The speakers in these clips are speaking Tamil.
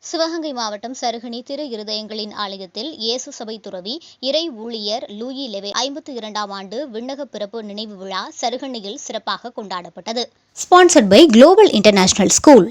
சிவகங்கை மாவட்டம் சருகணி திரு இருதயங்களின் ஆலயத்தில் இயேசு சபை துறவி இறை ஊழியர் லூயி லெவே 52ஆம் ஆண்டு விண்ணக பிறப்பு நினைவு விழா சருகணியில் சிறப்பாக கொண்டாடப்பட்டது. Sponsored by global international school.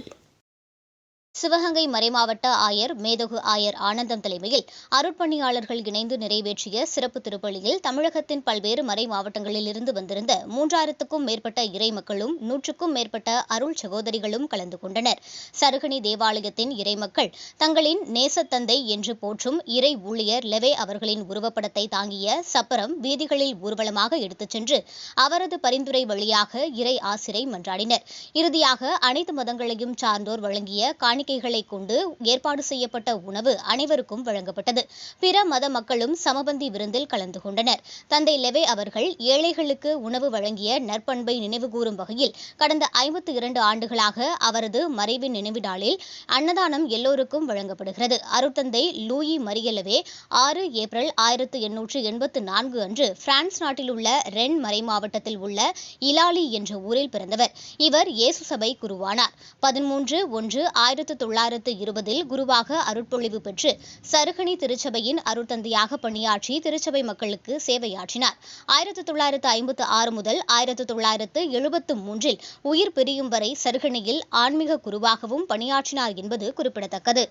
Sivaganga மறைமாவட்ட ஆயர் மேதகு ஆயர் ஆனந்தம் தலைமையில் அருட்பணியாளர்கள் இணைந்து நிறைவேற்றிய சிறப்பு திருப்பலியில் தமிழகத்தின் பல்வேறு மறை மாவட்டங்களில் இருந்து வந்திருந்த 3000க்கும் மேற்பட்ட இறை மக்களும் 100க்கும் மேற்பட்ட அருள் சகோதரிகளும் கலந்து கொண்டனர். சருகணி தேவாலயத்தின் இறைமக்கள் தங்களின் நேசத்தந்தை என்று போற்றும் இறை ஊழியர் லெவே அவர்களின் உருவப்படத்தை தாங்கிய சப்பரம் வீதிகளில் ஊர்வலமாக எடுத்துச் சென்று அவரது பரிந்துரை வழியாக இறை ஆசிரை மன்றாடினர். இறுதியாக அனைத்து மதங்களையும் சார்ந்தோர் வழங்கிய காணிக்கைகளை கொண்டு ஏற்பாடு செய்யப்பட்ட உணவு அனைவருக்கும் வழங்கப்பட்டது. பிற மத மக்களும் சமபந்தி விருந்தில் கலந்து கொண்டனர். தந்தை லெவே அவர்கள் ஏழைகளுக்கு உணவு வழங்கிய நற்பண்பை நினைவுகூரும் வகையில் கடந்த 52 ஆண்டுகளாக அவரது மறைவின் நினைவு நாளில் அன்னதானம் எல்லோருக்கும் வழங்கப்படுகிறது. அருட்தந்தை லூயி மரிய லெவே 6 ஏப்ரல் 1884 அன்று பிரான்ஸ் நாட்டில் உள்ள ரென் மறை மாவட்டத்தில் உள்ள இலாலி என்ற ஊரில் பிறந்தவர். இவர் இயேசு சபை குருவானார். 13/1/1920 குருவாக அருட்பொழிவு பெற்று சருகணி திருச்சபையின் அருட்தந்தையாக பணியாற்றி திருச்சபை மக்களுக்கு சேவையாற்றினார். 1956 முதல் 1973 உயிர் பிரியும் வரை சருகணியில் ஆன்மீக குருவாகவும் பணியாற்றினார் என்பது குறிப்பிடத்தக்கது.